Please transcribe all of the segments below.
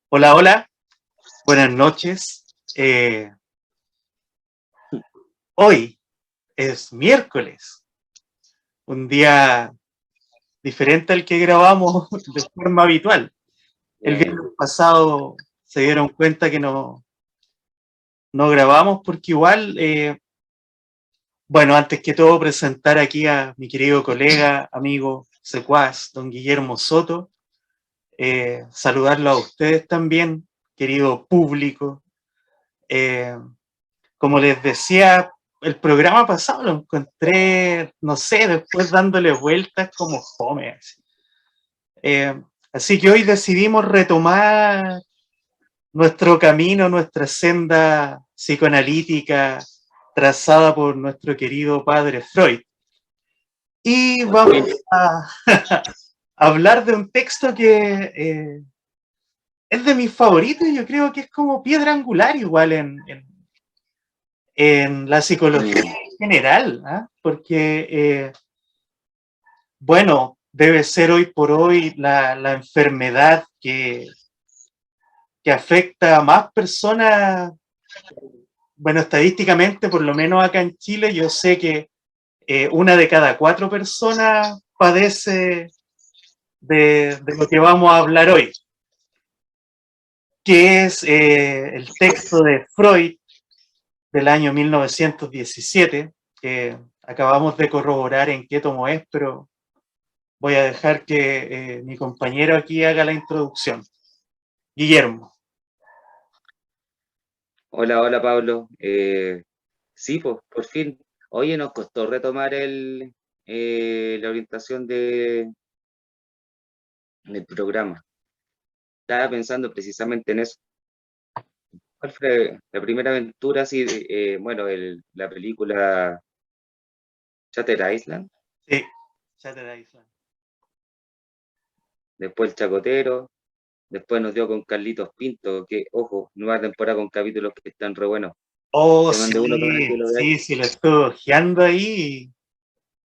Hola, hola, buenas noches. Hoy es miércoles, un día diferente al que grabamos de forma habitual. El viernes pasado se dieron cuenta que no grabamos porque igual, bueno, antes que todo presentar aquí a mi querido colega, amigo, secuaz, don Guillermo Soto, saludarlo a ustedes también, querido público. Como les decía, el programa pasado lo encontré, no sé, después dándole vueltas como fome. Así que hoy decidimos retomar nuestro camino, nuestra senda psicoanalítica trazada por nuestro querido padre Freud. Y vamos a hablar de un texto que es de mis favoritos y yo creo que es como piedra angular igual en la psicología en general, ¿eh? Porque, bueno, debe ser hoy por hoy la enfermedad que afecta a más personas. Bueno, estadísticamente, por lo menos acá en Chile, yo sé que una de cada 4 personas padece de lo que vamos a hablar hoy, que es el texto de Freud del año 1917, que acabamos de corroborar en qué tomo es, pero voy a dejar que mi compañero aquí haga la introducción. Guillermo. Hola, hola Pablo. Sí, pues por fin. Oye, nos costó retomar la orientación del programa. Estaba pensando precisamente en eso. ¿Cuál fue la primera aventura? Así, bueno, la película Shutter Island, Sí, Shutter Island. después El Chacotero, después nos dio con Carlitos Pinto, que, ojo, nueva temporada con capítulos que están re buenos. Oh, Te mandé uno para que sí, lo veas. sí, sí, lo estoy ojeando ahí.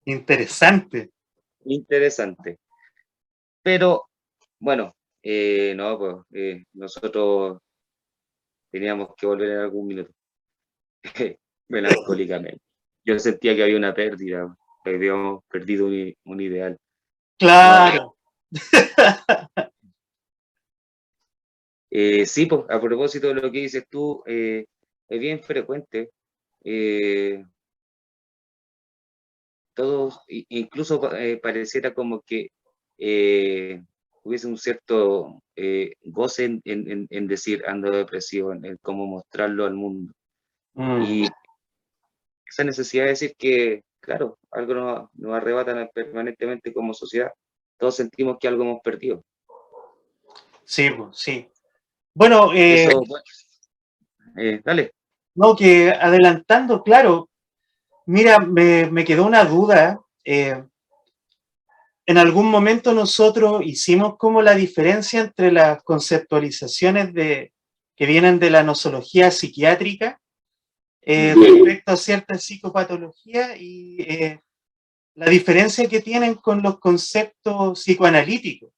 Interesante. Interesante. Pero, bueno, no, pues nosotros teníamos que volver en algún minuto, melancólicamente. Yo sentía que había una pérdida, que habíamos perdido un ideal. No, Claro. sí, pues, a propósito de lo que dices tú, es bien frecuente. Todos, incluso pareciera como que eh, hubiese un cierto goce en decir ando de depresión, en cómo mostrarlo al mundo. Y esa necesidad de decir que, claro, algo nos arrebata permanentemente como sociedad. Todos sentimos que algo hemos perdido. Sí, pues, sí. Bueno, Eso, bueno, dale. no, que adelantando, claro, mira, me quedó una duda. En algún momento nosotros hicimos como la diferencia entre las conceptualizaciones que vienen de la nosología psiquiátrica respecto a cierta psicopatología y la diferencia que tienen con los conceptos psicoanalíticos.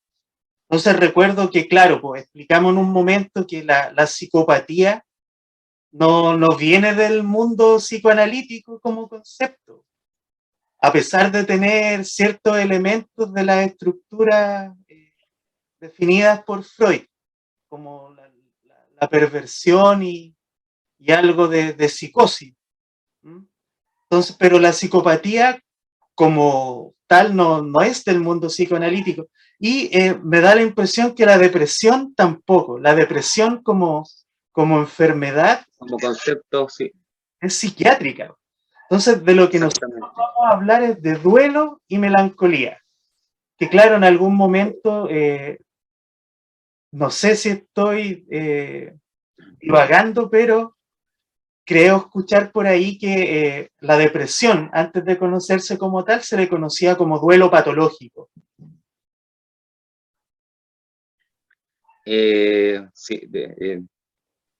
Entonces recuerdo que, claro, pues explicamos en un momento que la psicopatía no viene del mundo psicoanalítico como concepto, a pesar de tener ciertos elementos de la estructura definidas por Freud, como la perversión y algo de psicosis. Entonces, pero la psicopatía como tal no es del mundo psicoanalítico. Y me da la impresión que la depresión tampoco. La depresión como enfermedad Como concepto, sí, es psiquiátrica. Entonces, de lo que nosotros exactamente. vamos a hablar es de duelo y melancolía. Que claro, en algún momento, no sé si estoy divagando, pero creo escuchar por ahí que la depresión, antes de conocerse como tal, se le conocía como duelo patológico. Sí,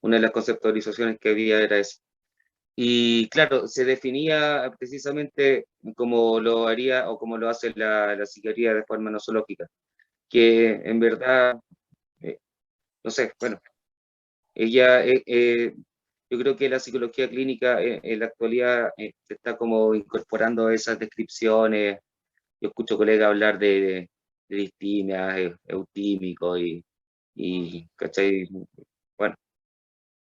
una de las conceptualizaciones que había era esa. Y claro, se definía precisamente como lo haría o como lo hace la psiquiatría de forma nosológica, que en verdad, no sé, bueno, ella, yo creo que la psicología clínica en la actualidad se está como incorporando esas descripciones. Yo escucho colegas hablar de distimias, eutímicos ¿cachai? Bueno,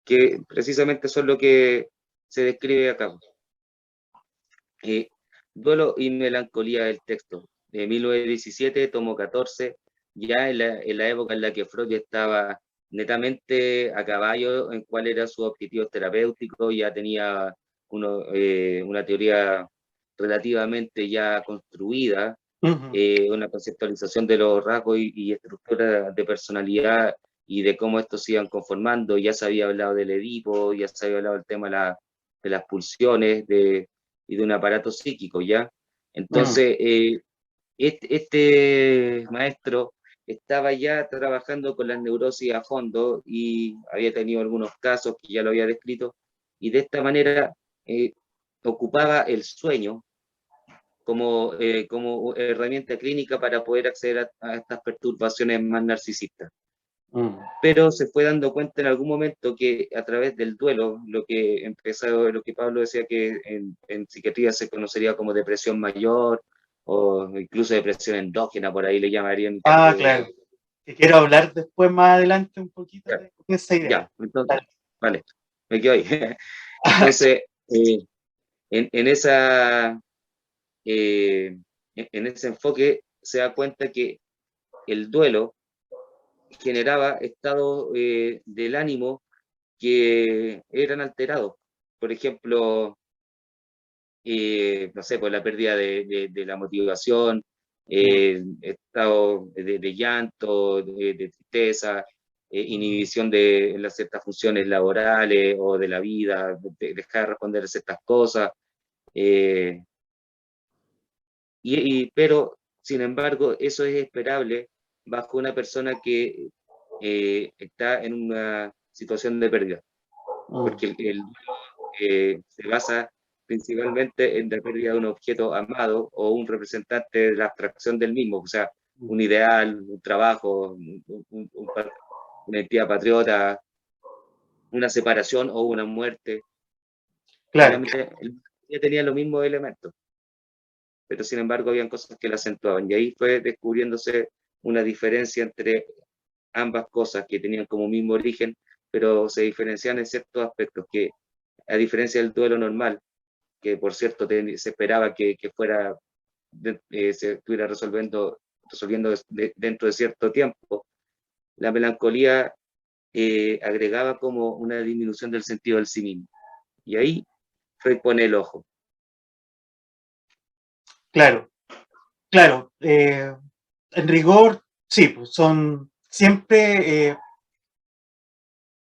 que precisamente eso es lo que se describe acá. Eh, Duelo y melancolía del texto, de 1917, tomo 14, ya en la época en la que Freud estaba netamente a caballo en cuál era su objetivo terapéutico, ya tenía una teoría relativamente ya construida, Ujú. una conceptualización de los rasgos y estructuras de personalidad y de cómo estos se iban conformando. Ya se había hablado del Edipo, ya se había hablado del tema de las pulsiones y de un aparato psíquico, ¿ya? Mm. Entonces, este maestro estaba ya trabajando con las neurosis a fondo y había tenido algunos casos que ya lo había descrito, y de esta manera ocupaba el sueño como herramienta clínica para poder acceder a estas perturbaciones más narcisistas. Mm. Pero se fue dando cuenta en algún momento que a través del duelo, lo que Pablo decía que en psiquiatría se conocería como depresión mayor o incluso depresión endógena, por ahí le llamarían. Ah, claro. Que quiero hablar después, más adelante, un poquito Ya, de esa idea. ya, entonces, Dale. vale, me quedo ahí. Entonces, en eh, en ese enfoque se da cuenta que el duelo generaba estados del ánimo que eran alterados. Por ejemplo, no sé, por la pérdida de la motivación, Mm. estado de llanto, de tristeza, Mm. inhibición de las ciertas funciones laborales o de la vida, dejar de responder a ciertas cosas. eh, pero, sin embargo, eso es esperable bajo una persona que está en una situación de pérdida, Mm. porque el se basa principalmente en la pérdida de un objeto amado o un representante de la abstracción del mismo, o sea, un ideal, un trabajo, una entidad patriota, una separación o una muerte. Claro. Generalmente ya tenía los mismos elementos, pero sin embargo habían cosas que la acentuaban y ahí fue descubriéndose una diferencia entre ambas cosas que tenían como mismo origen, pero se diferencian en ciertos aspectos que, a diferencia del duelo normal, que por cierto se esperaba que fuera, se estuviera resolviendo dentro de cierto tiempo, la melancolía agregaba como una disminución del sentido del sí mismo. Y ahí Freud pone el ojo. Claro, claro. En rigor, sí, pues son siempre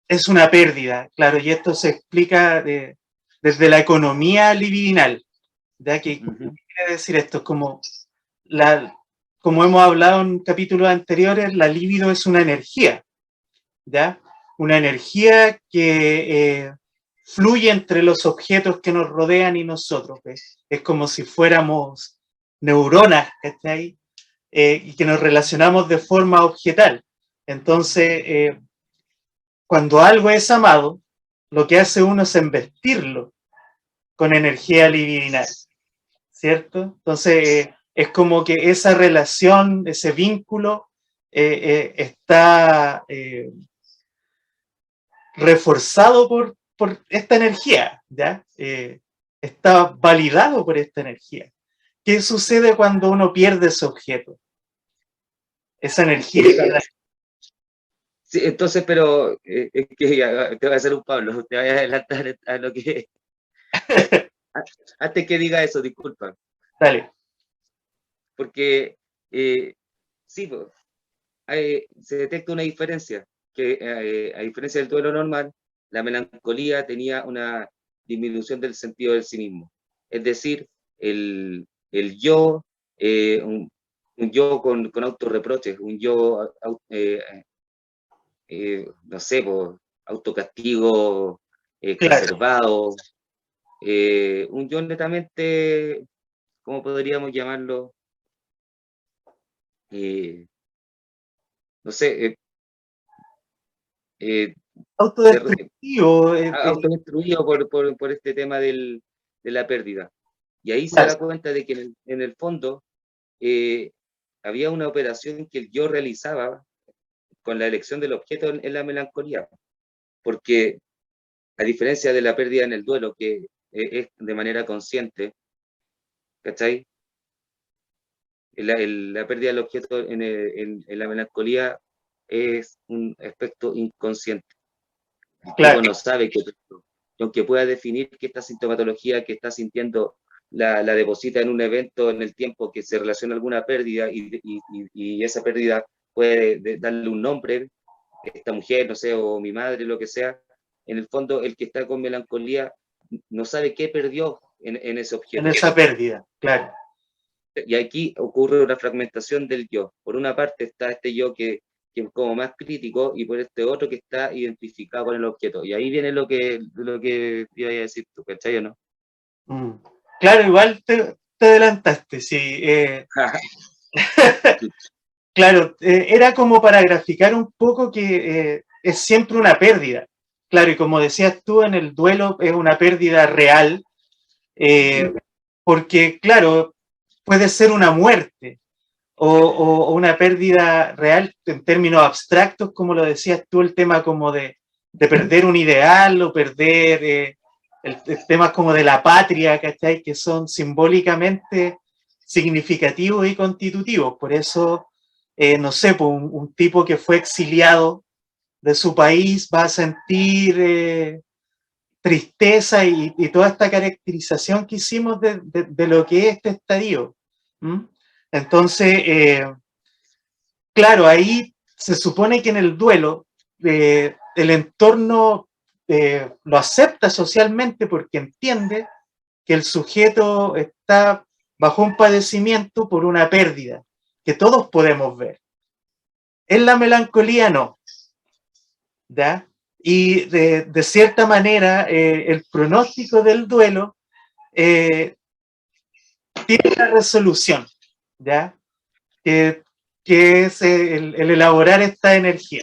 es una pérdida, claro, y esto se explica desde la economía libidinal, ¿ya? ¿Qué quiere decir esto? La, como hemos hablado en capítulos anteriores, la libido es una energía, ¿ya? Una energía que fluye entre los objetos que nos rodean y nosotros, ¿ves? Es como si fuéramos neuronas, ¿cachai? Y que nos relacionamos de forma objetal. Entonces, cuando algo es amado, lo que hace uno es embestirlo con energía libidinal, ¿cierto? Entonces, es como que esa relación, ese vínculo, está reforzado por esta energía, ¿ya? Está validado por esta energía. ¿Qué sucede cuando uno pierde ese objeto? Esa energía queda. Sí, entonces, pero es que ya, te voy a hacer un Pablo, te voy a adelantar a lo que... Antes que diga eso, disculpa, Dale. porque sí, pues, se detecta una diferencia, que a diferencia del duelo normal, la melancolía tenía una disminución del sentido del sí mismo. Es decir, el yo, un yo con autorreproches, un yo, no sé, autocastigo Claro, exacerbado, un yo netamente, ¿cómo podríamos llamarlo? Eh, no sé, eh, de- autodestructivo, autodestruido por este tema de la pérdida. Y ahí se claro, da cuenta de que en el fondo eh, había una operación que el yo realizaba con la elección del objeto en la melancolía, porque a diferencia de la pérdida en el duelo, que es de manera consciente, ¿cachai? La pérdida del objeto en la melancolía es un aspecto inconsciente. El claro, tipo no sabe que, aunque pueda definir que esta sintomatología que está sintiendo la deposita en un evento en el tiempo que se relaciona a alguna pérdida y esa pérdida puede darle un nombre, esta mujer, no sé, o mi madre, lo que sea, en el fondo el que está con melancolía no sabe qué perdió en ese en objeto. esa pérdida, claro. Y aquí ocurre una fragmentación del yo. Por una parte está este yo que es como más crítico y por este otro que está identificado con el objeto. Y ahí viene lo que iba a decir tú, ¿cachai o no? Mm. Claro, igual te adelantaste, sí. Claro, era como para graficar un poco que es siempre una pérdida. Claro, y como decías tú, en el duelo es una pérdida real, eh, porque, claro, puede ser una muerte o una pérdida real en términos abstractos, como lo decías tú, el tema como de perder un ideal o perder el tema como de la patria, ¿cachai? Que son simbólicamente significativos y constitutivos. Por eso, no sé, pues un tipo que fue exiliado de su país va a sentir tristeza y toda esta caracterización que hicimos de lo que es este estadio. ¿Mm? Entonces, claro, ahí se supone que en el duelo el entorno lo acepta socialmente porque entiende que el sujeto está bajo un padecimiento por una pérdida, que todos podemos ver. En la melancolía no, ¿ya? Y de cierta manera el pronóstico del duelo eh, tiene una resolución, ¿ya? Que, que es el elaborar esta energía,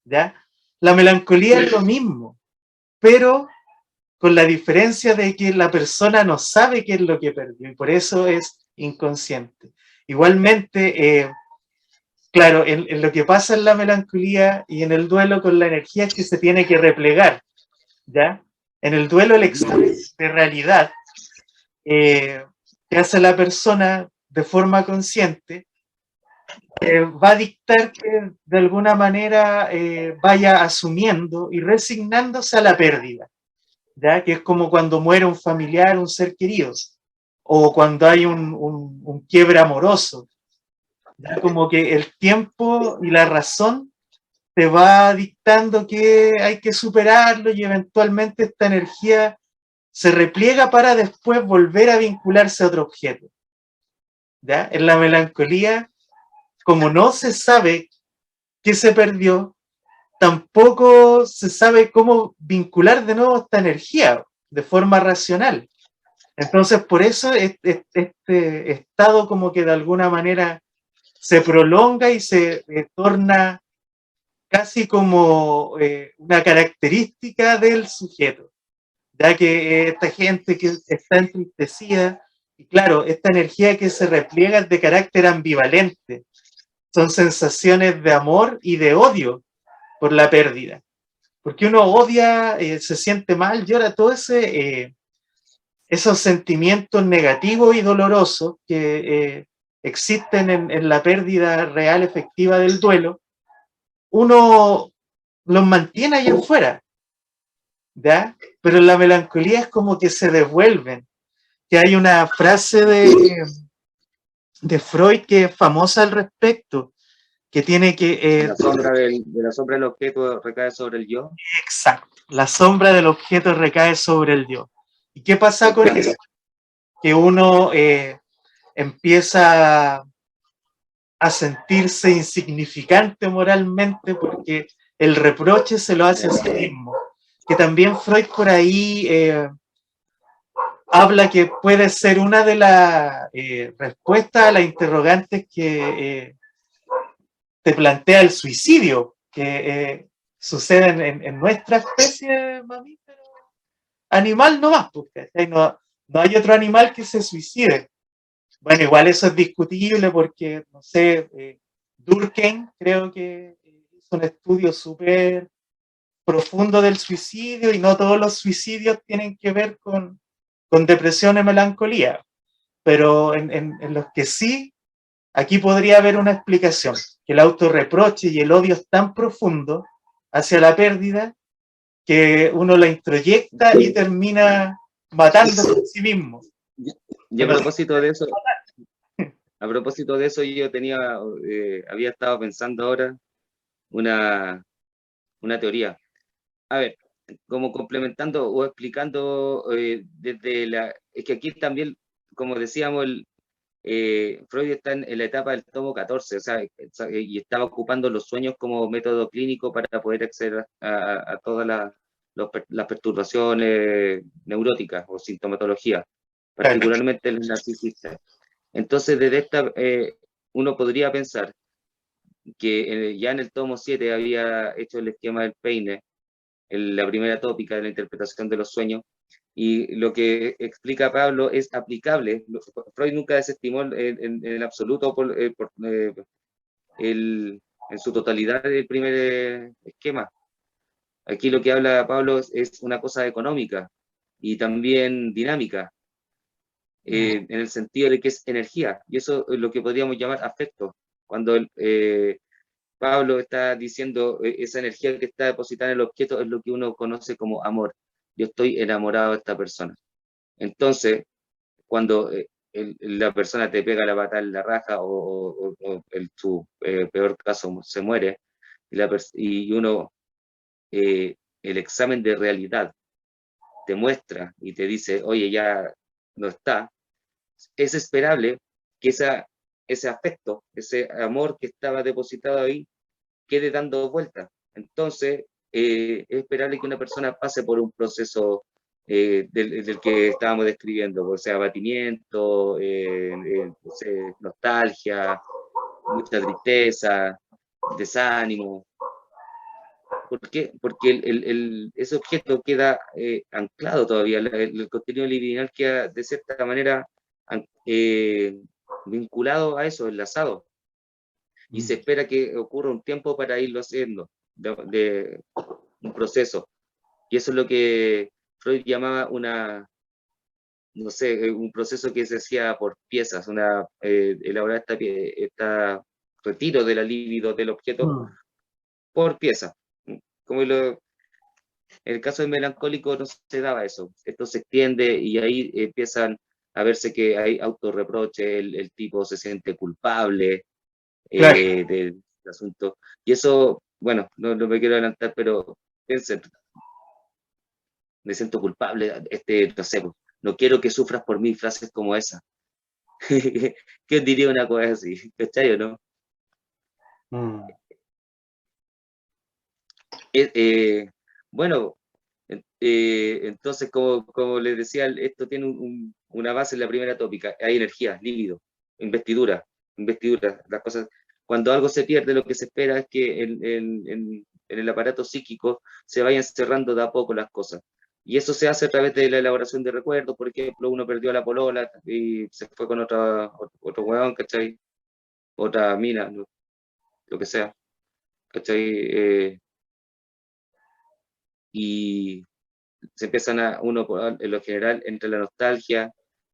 ¿ya? La melancolía es lo mismo, pero con la diferencia de que la persona no sabe qué es lo que perdió y por eso es inconsciente. Igualmente, claro, en lo que pasa en la melancolía y en el duelo con la energía es que se tiene que replegar, ¿ya? En el duelo el examen de realidad que hace la persona de forma consciente va a dictar que de alguna manera vaya asumiendo y resignándose a la pérdida, ¿ya? Que es como cuando muere un familiar, un ser querido, o cuando hay un quiebre amoroso, ¿ya? Como que el tiempo y la razón te va dictando que hay que superarlo y eventualmente esta energía se repliega para después volver a vincularse a otro objeto, ¿ya? En la melancolía, como no se sabe qué se perdió, tampoco se sabe cómo vincular de nuevo esta energía de forma racional. Entonces, por eso este estado como que de alguna manera se prolonga y se torna casi como una característica del sujeto, ya que esta gente que está entristecida, y claro, esta energía que se repliega es de carácter ambivalente, son sensaciones de amor y de odio por la pérdida, porque uno odia, se siente mal, llora, todo esos sentimientos negativos y dolorosos que existen en la pérdida real efectiva del duelo, uno los mantiene allá afuera, ¿ya? Pero en la melancolía es como que se devuelven, que hay una frase de Freud que es famosa al respecto, que tiene que... De la sombra del objeto recae sobre el yo. exacto, la sombra del objeto recae sobre el yo. ¿Y qué pasa con eso? Que uno empieza a sentirse insignificante moralmente porque el reproche se lo hace a sí mismo. Que también Freud por ahí habla que puede ser una de las respuestas a las interrogantes que te plantea el suicidio, que sucede en nuestra especie mamífero animal no más, porque no hay otro animal que se suicide. Bueno, igual eso es discutible porque, no sé, Durkheim creo que hizo un estudio súper profundo del suicidio y no todos los suicidios tienen que ver con depresión y melancolía, pero en los que sí, aquí podría haber una explicación, que el autorreproche y el odio es tan profundo hacia la pérdida que uno la introyecta y termina matándose a sí mismo. Y a propósito de eso yo había estado pensando ahora una teoría. A ver, como complementando o explicando es que aquí también, como decíamos, Freud está en la etapa del tomo 14, o sea, y estaba ocupando los sueños como método clínico para poder acceder a todas las perturbaciones neuróticas o sintomatología, particularmente el narcisista. Entonces, desde esta, uno podría pensar que ya en el tomo 7 había hecho el esquema del peine, la primera tópica de la interpretación de los sueños, y lo que explica Pablo es aplicable. Freud nunca desestimó en absoluto en su totalidad el primer esquema. Aquí lo que habla Pablo es una cosa económica y también dinámica, en el sentido de que es energía, y eso es lo que podríamos llamar afecto. Cuando Pablo está diciendo esa energía que está depositada en el objeto es lo que uno conoce como amor. Yo estoy enamorado de esta persona. Entonces, cuando la persona te pega la pata en la raja o en su peor caso se muere, y uno, el examen de realidad te muestra y te dice, oye, ya no está, es esperable que ese afecto, ese amor que estaba depositado ahí, quede dando vueltas. Entonces, es esperable que una persona pase por un proceso del que estábamos describiendo, o sea, abatimiento, no sé, nostalgia, mucha tristeza, desánimo. ¿Por qué? Porque ese objeto queda anclado todavía, el contenido libidinal queda de cierta manera eh, vinculado a eso, enlazado, y se espera que ocurra un tiempo para irlo haciendo, de un proceso. Y eso es lo que Freud llamaba no sé, un proceso que se hacía por piezas, elaborar esta retiro de la libido del objeto por pieza. Como en el caso del melancólico no se daba eso. Esto se extiende y ahí empiezan a verse que hay autorreproche, el tipo se siente culpable del asunto. Y eso, bueno, no me quiero adelantar, pero piensen, me siento culpable, no sé, no quiero que sufras por mí, frases como esa. ¿Quién diría una cosa así? ¿Cachai o no? Bueno, entonces, como les decía, esto tiene una base en la primera tópica, hay energía, líbido, investidura, las cosas. Cuando algo se pierde, lo que se espera es que en el aparato psíquico se vayan cerrando de a poco las cosas. Y eso se hace a través de la elaboración de recuerdos. Por ejemplo, uno perdió a la polola y se fue con otro hueón, ¿cachai? Otra mina, lo que sea, ¿cachai? Y se empiezan en lo general, entre la nostalgia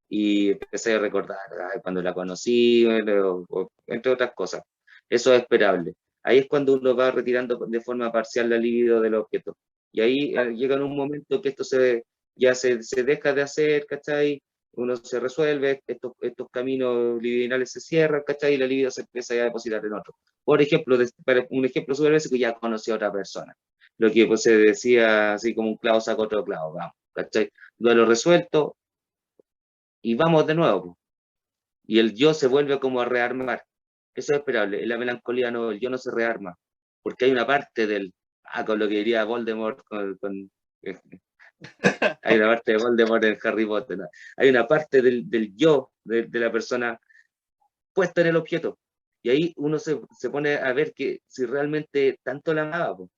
y empecé a recordar cuando la conocí, entre otras cosas. Eso es esperable. Ahí es cuando uno va retirando de forma parcial la libido del objeto. Y ahí llega en un momento que esto ya se deja de hacer, ¿cachai? Uno se resuelve, estos caminos libidinales se cierran, ¿cachai? Y la libido se empieza a depositar en otro. Por ejemplo, para un ejemplo súper básico, ya conocí a otra persona. Lo que pues, se decía así como un clavo saca otro clavo, vamos, ¿cachai? Duelo resuelto y vamos de nuevo. Y el yo se vuelve como a rearmar. Eso es esperable. En la melancolía no, el yo no se rearma, porque hay una parte del con lo que diría Voldemort, hay una parte de Voldemort en Harry Potter, ¿no? Hay una parte del yo de la persona puesta en el objeto. Y ahí uno se pone a ver que si realmente tanto la amaba, po.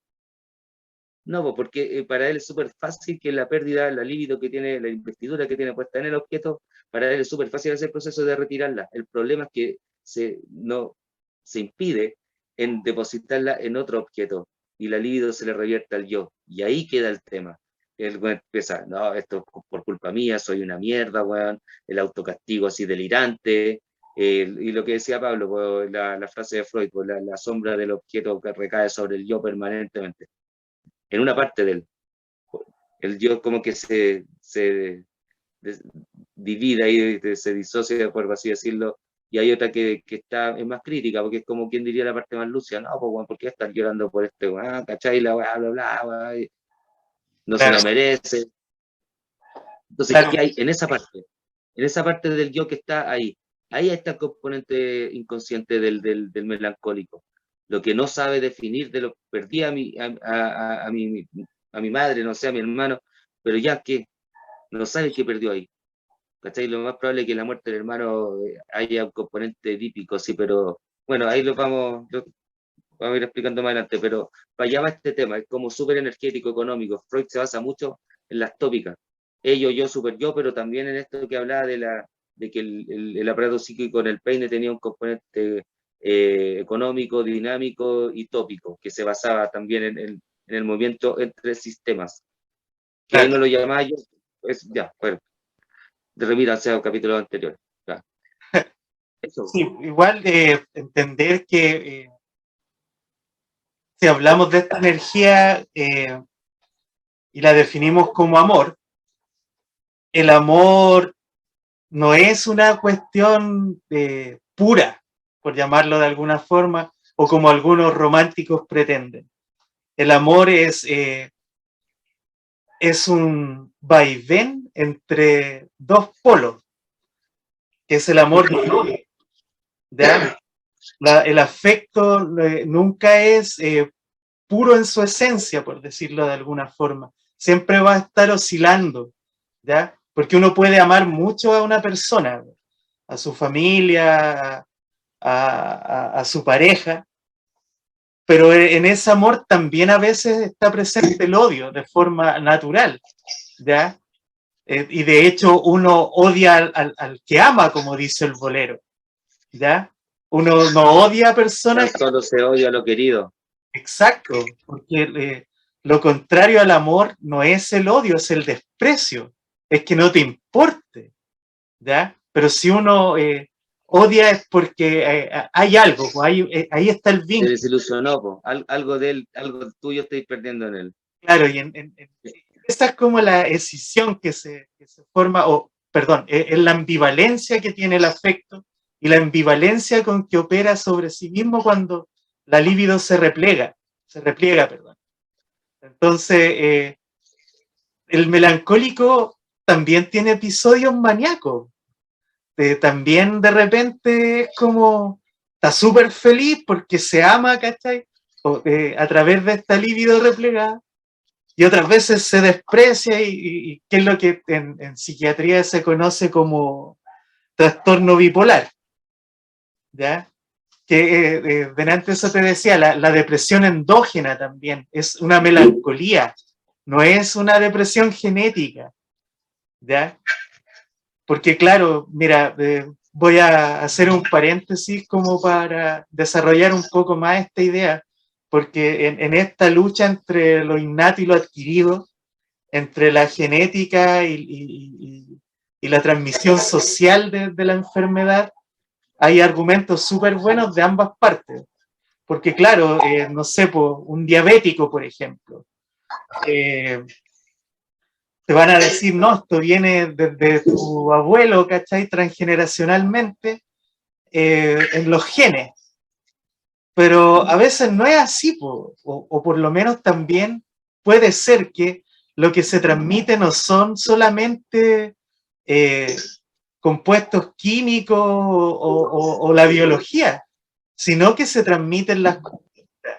No, po, porque para él es súper fácil que la pérdida, la libido que tiene, la investidura que tiene puesta en el objeto, para él es súper fácil hacer el proceso de retirarla. El problema es que no, se impide en depositarla en otro objeto y la libido se le revierte al yo. Y ahí queda el tema. Él empieza, no, esto es por culpa mía, soy una mierda, weón, el autocastigo así delirante, y lo que decía Pablo, pues, la frase de Freud, pues, la sombra del objeto que recae sobre el yo permanentemente, en una parte de él. El yo como que divide ahí, se disocia, por así decirlo, y hay otra que es más crítica, porque es como quien diría la parte más lúcida, no, pues, bueno, ¿por qué estás llorando por este weón? ¿Cachai? La weá, bla, bla, bla, no se Claro, lo merece. Entonces, claro, ¿qué hay en esa parte? En esa parte del yo que está ahí. Ahí está el componente inconsciente del melancólico. Lo que no sabe definir de lo perdí a mi madre, no sé, a mi hermano, pero ya que no sabe qué perdió ahí. ¿Cachai? Lo más probable es que la muerte del hermano haya un componente edípico, sí, pero bueno, ahí lo vamos a ir explicando más adelante, pero para allá va este tema, es como súper energético, económico. Freud se basa mucho en las tópicas. Ello, yo, super yo, pero también en esto que hablaba de que el aparato psíquico en el peine tenía un componente económico, dinámico y tópico, que se basaba también en el movimiento entre sistemas. Que ahí claro. no lo llamaba yo, pues ya, bueno, de remíranse a capítulos anteriores. Ya. Eso. Sí, igual entender que si hablamos de esta energía y la definimos como amor, el amor no es una cuestión pura, por llamarlo de alguna forma, o como algunos románticos pretenden. El amor es un vaivén entre dos polos, que es el amor y el odio. ¿Ya? El afecto nunca es puro en su esencia, por decirlo de alguna forma. Siempre va a estar oscilando, ¿ya? Porque uno puede amar mucho a una persona, a su familia, a su pareja, pero en ese amor también a veces está presente el odio de forma natural, ¿ya? Y de hecho uno odia al que ama, como dice el bolero, ¿ya? Uno no odia a Tan personas. solo se odia a lo querido. Exacto, porque lo contrario al amor no es el odio, es el desprecio, es que no te importe, ¿ya? Pero si uno odia es porque hay algo, pues, ahí está el Se vínculo, desilusionó, po. Algo de él, algo tuyo estáis perdiendo en él. claro, y esa es como la escisión que se forma, o perdón, es la ambivalencia que tiene el afecto y la ambivalencia con que opera sobre sí mismo cuando la libido se repliega, perdón. Entonces, el melancólico también tiene episodios maníacos. También de repente es como, está súper feliz porque se ama, ¿cachai? A través de esta libido replegada. Y otras veces se desprecia y que es lo que en psiquiatría se conoce como trastorno bipolar. ¿Ya? Que delante eso te decía, la depresión endógena también es una melancolía, no es una depresión genética, ¿ya? Porque claro, mira, voy a hacer un paréntesis como para desarrollar un poco más esta idea, porque en esta lucha entre lo innato y lo adquirido, entre la genética y la transmisión social de la enfermedad, hay argumentos súper buenos de ambas partes. Porque claro, no sé, un diabético, por ejemplo, eh, te van a decir, no, esto viene desde tu abuelo, ¿cachai? Transgeneracionalmente, en los genes. Pero a veces no es así, o por lo menos también puede ser que lo que se transmite no son solamente compuestos químicos o la biología, sino que se transmiten las conductas,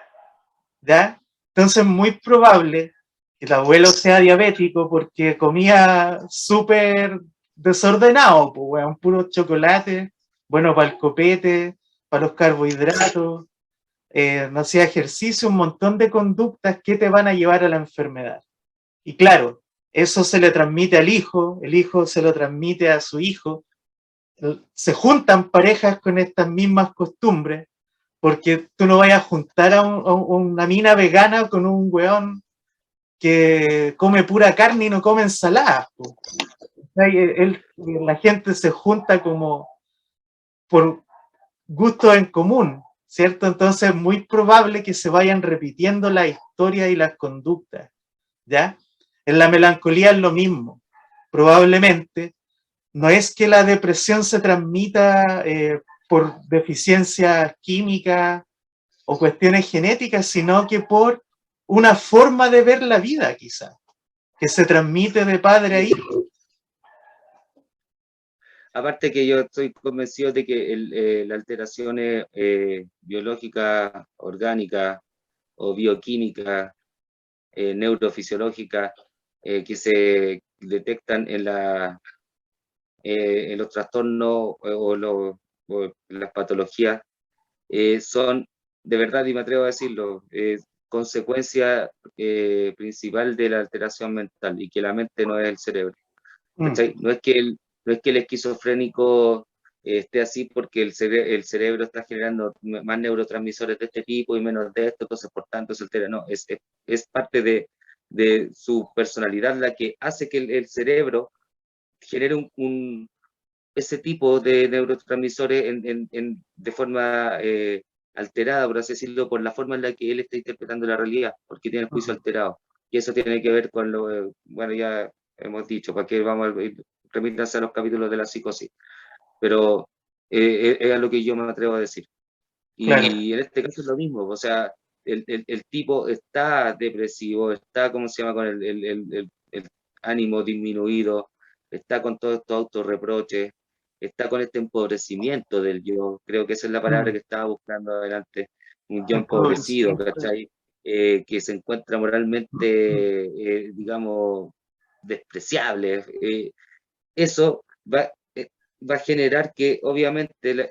¿ya? Entonces es muy probable que el abuelo sea diabético porque comía súper desordenado, pues, weón, puro chocolate, bueno para el copete, para los carbohidratos, no hacía ejercicio, un montón de conductas que te van a llevar a la enfermedad. Y claro, eso se le transmite al hijo, el hijo se lo transmite a su hijo, se juntan parejas con estas mismas costumbres, porque tú no vayas a juntar a una mina vegana con un weón que come pura carne y no come ensaladas. La gente se junta como por gustos en común, ¿cierto? Entonces es muy probable que se vayan repitiendo la historia y las conductas, ¿ya? En la melancolía es lo mismo. Probablemente no es que la depresión se transmita por deficiencia química o cuestiones genéticas, sino que por una forma de ver la vida, quizá, que se transmite de padre a hijo. Aparte que yo estoy convencido de que las alteraciones biológicas, orgánicas o bioquímicas, neurofisiológicas, que se detectan en los trastornos o las patologías, son, de verdad, y me atrevo a decirlo, consecuencia principal de la alteración mental, y que la mente no es el cerebro. No es que no es que el esquizofrénico esté así porque el cerebro está generando más neurotransmisores de este tipo y menos de esto, entonces por tanto se altera. No, es parte de su personalidad la que hace que el cerebro genere ese tipo de neurotransmisores de forma alterada, por así decirlo, por la forma en la que él está interpretando la realidad, porque tiene el juicio alterado. Y eso tiene que ver con bueno, ya hemos dicho, para que vamos a remítanse a los capítulos de la psicosis, pero es a lo que yo me atrevo a decir. Claro. Y en este caso es lo mismo, o sea, el tipo está depresivo, está, ¿cómo se llama?, con el ánimo disminuido, está con todos estos autorreproches, está con este empobrecimiento del yo, creo que esa es la palabra que estaba buscando adelante, un yo empobrecido, ¿cachai? Que se encuentra moralmente, digamos, despreciable. Eso va a generar que obviamente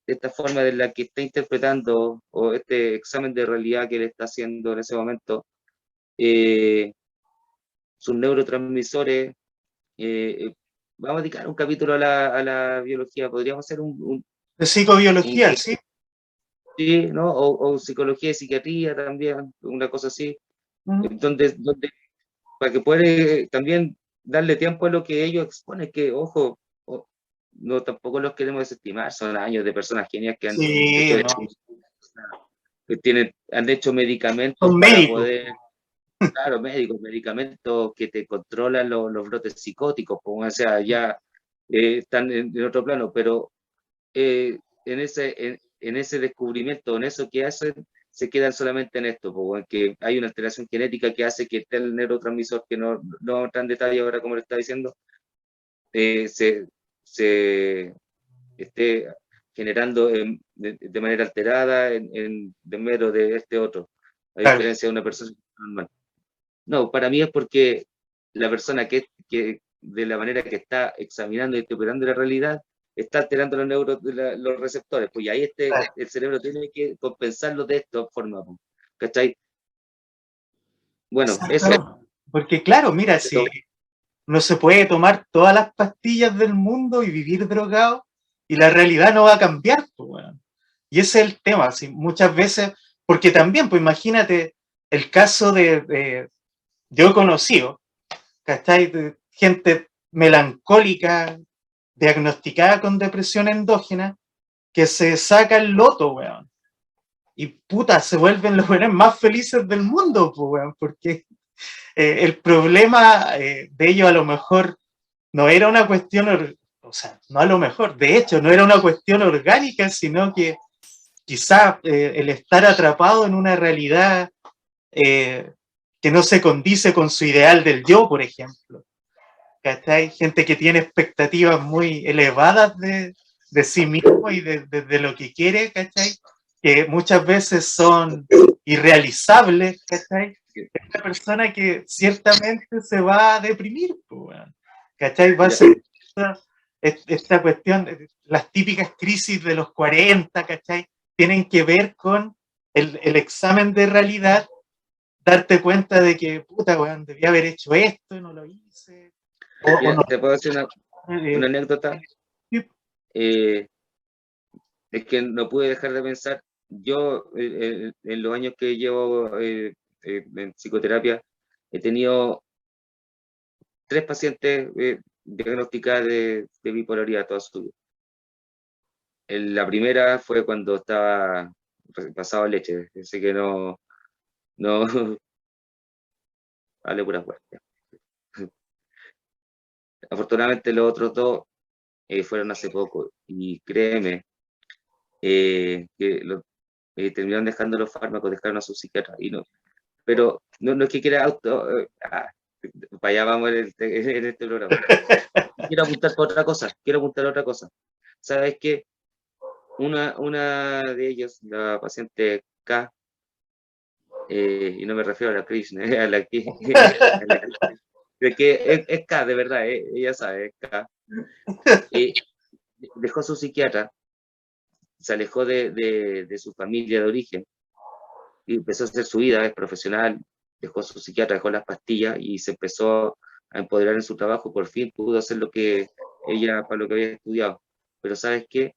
esta forma de la que está interpretando o este examen de realidad que él está haciendo en ese momento, sus neurotransmisores, vamos a dedicar un capítulo a la biología, podríamos hacer de psicobiología, sí. Sí, ¿no? O psicología y psiquiatría también, una cosa así, donde para que pueda también darle tiempo a lo que ellos exponen, que, ojo, no tampoco los queremos desestimar, son años de personas geniales que han hecho han hecho medicamentos Son para médicos. poder, claro, medicamentos que te controlan los brotes psicóticos, como o sea, ya están en otro plano, pero en ese descubrimiento, en eso que hacen, se quedan solamente en esto, porque hay una alteración genética que hace que el neurotransmisor, que no vamos a entrar en detalle ahora como le está diciendo, se esté generando de manera alterada de mero de este otro, a diferencia de una persona normal. No, para mí es porque la persona que de la manera que está examinando y interpretando la realidad, está alterando los receptores, pues y ahí el cerebro tiene que compensarlo de esta forma, ¿cachai? Bueno, eso. Porque claro, mira, si no se puede tomar todas las pastillas del mundo y vivir drogado, y la realidad no va a cambiar, pues, bueno. Y ese es el tema, ¿sí? Muchas veces, porque también, pues imagínate el caso yo he conocido, ¿cachai? De gente melancólica, diagnosticada con depresión endógena, que se saca el loto, weón. Y puta, se vuelven los weones más felices del mundo, pues, weón, porque el problema de ellos a lo mejor no era una cuestión, o sea, no a lo mejor, de hecho, no era una cuestión orgánica, sino que quizá el estar atrapado en una realidad que no se condice con su ideal del yo, por ejemplo. ¿Cachai? Gente que tiene expectativas muy elevadas de sí mismo y de lo que quiere, ¿cachai? Que muchas veces son irrealizable, ¿cachai? Es una persona que ciertamente se va a deprimir, ¿cachai? Va a ser esta cuestión, las típicas crisis de los 40, ¿cachai? Tienen que ver con el examen de realidad, darte cuenta de que, puta, weón, debía haber hecho esto y no lo hice. Mira, ¿te puedo decir una anécdota? Es que no pude dejar de pensar, yo en los años que llevo en psicoterapia, he tenido 3 pacientes diagnosticadas de bipolaridad toda su vida. La primera fue cuando estaba pasado leche, así que no, vale pura fuerte. Afortunadamente los otros 2 fueron hace poco, y créeme, que terminaron dejando los fármacos, dejaron a su psiquiatra, y no, pero no es que quiera para allá vamos en este programa. Quiero apuntar a otra cosa. ¿Sabes qué? Una de ellos, la paciente K, y no me refiero a la Krishna, a la que, de que es K, de verdad, ella sabe, es K. Dejó a su psiquiatra, se alejó de su familia de origen, y empezó a hacer su vida, es profesional, dejó a su psiquiatra, dejó las pastillas y se empezó a empoderar en su trabajo. Por fin pudo hacer lo que ella, para lo que había estudiado. Pero ¿sabes qué?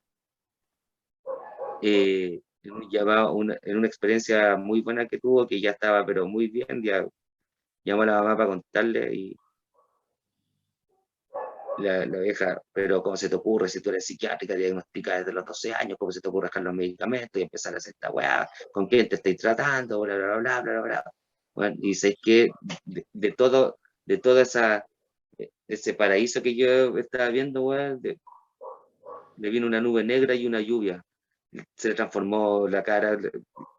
En una experiencia muy buena que tuvo, que ya estaba pero muy bien, ya llamó a la mamá para contarle, y la vieja, pero ¿cómo se te ocurre si tú eres psiquiátrica, diagnosticada desde los 12 años? ¿Cómo se te ocurre dejar los medicamentos y empezar a hacer esta weá? ¿Con quién te estáis tratando? Bla, bla, bla, bla, bla, bla. Bueno, y sé que de todo ese paraíso que yo estaba viendo, weón, le vino una nube negra y una lluvia. Se le transformó la cara.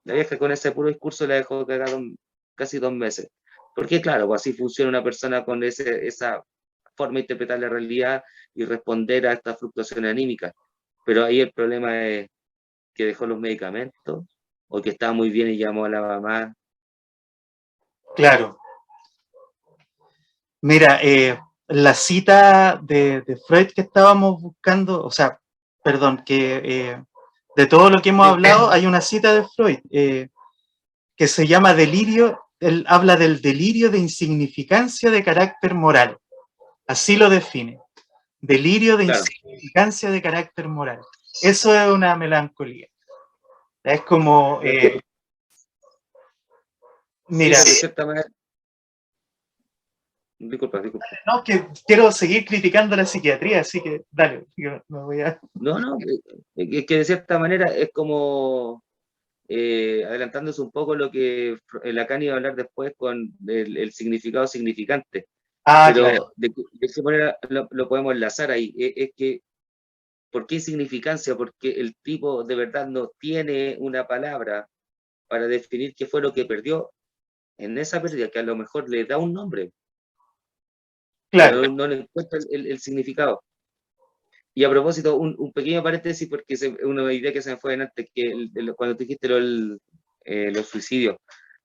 La vieja con ese puro discurso la dejó cagada casi 2 meses. Porque claro, pues así funciona una persona con esa forma de interpretar la realidad y responder a estas fluctuaciones anímicas. Pero ahí el problema es que dejó los medicamentos, o que estaba muy bien y llamó a la mamá. Claro. Mira, la cita de Freud que estábamos buscando, o sea, perdón, que de todo lo que hemos hablado, hay una cita de Freud que se llama delirio. Él habla del delirio de insignificancia de carácter moral. Así lo define. Delirio de insignificancia de carácter moral. Eso es una melancolía. Es como... mira... Sí, de cierta manera. Disculpa. No, que quiero seguir criticando la psiquiatría, así que dale, yo me voy a... No, es que de cierta manera es como... adelantándose un poco lo que Lacan iba a hablar después con el significado significante. Pero claro. de qué manera lo podemos enlazar ahí. Es que, ¿por qué insignificancia? Porque el tipo de verdad no tiene una palabra para definir qué fue lo que perdió en esa pérdida, que a lo mejor le da un nombre, Claro. pero no le encuentra el significado. Y a propósito, un pequeño paréntesis, porque una idea que se me fue antes, que cuando tú dijiste los suicidios,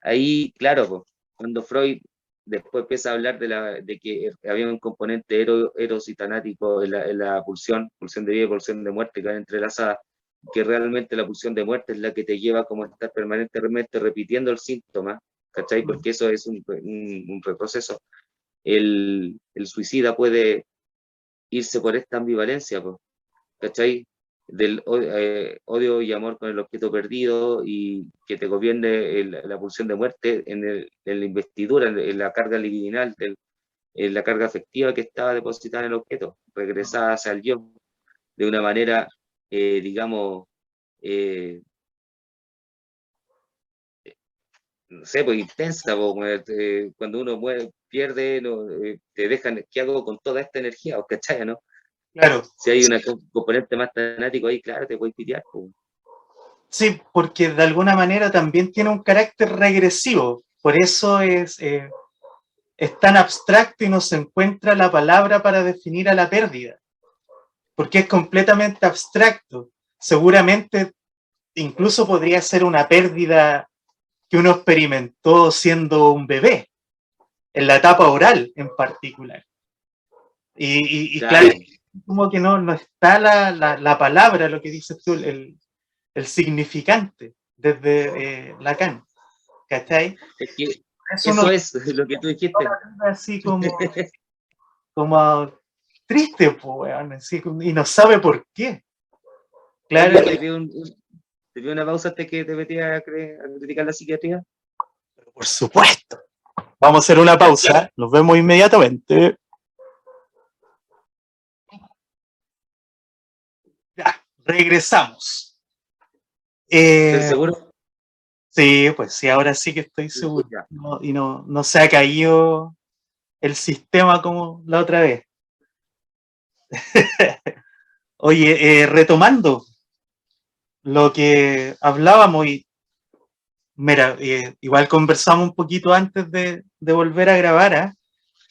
ahí, claro, cuando Freud después empieza a hablar de que había un componente eros y tanático en la pulsión de vida y pulsión de muerte, que van entrelazadas, que realmente la pulsión de muerte es la que te lleva como a estar permanentemente repitiendo el síntoma, ¿cachai? Porque eso es un retroceso. El suicida puede irse por esta ambivalencia, ¿cachai? Del odio y amor con el objeto perdido, y que te gobierne la pulsión de muerte en la investidura, en la carga libidinal, en la carga afectiva que estaba depositada en el objeto, regresada hacia el yo, de una manera, digamos, no sé, pues intensa, cuando uno pierde, te dejan, ¿qué hago con toda esta energía? ¿Cachai, no? Claro. Si hay un componente más tanático ahí, claro, te puedes pitear. Sí, porque de alguna manera también tiene un carácter regresivo. Por eso es tan abstracto y no se encuentra la palabra para definir a la pérdida. Porque es completamente abstracto. Seguramente incluso podría ser una pérdida que uno experimentó siendo un bebé, en la etapa oral en particular. Y claro, como que no está la palabra, lo que dices tú, el significante desde Lacan, ¿cachai? Es que Uno eso es lo que tú dijiste. así como triste, pues, weón, así, y no sabe por qué. Claro. Oye, te vi una pausa antes que te metías a criticar la psiquiatría. Por supuesto. Vamos a hacer una pausa. Nos vemos inmediatamente. Ya, regresamos. ¿Estás seguro? Sí, pues sí, ahora sí que estoy seguro. No, y no se ha caído el sistema como la otra vez. Oye, retomando lo que hablábamos, y mira, igual conversamos un poquito antes de volver a grabar,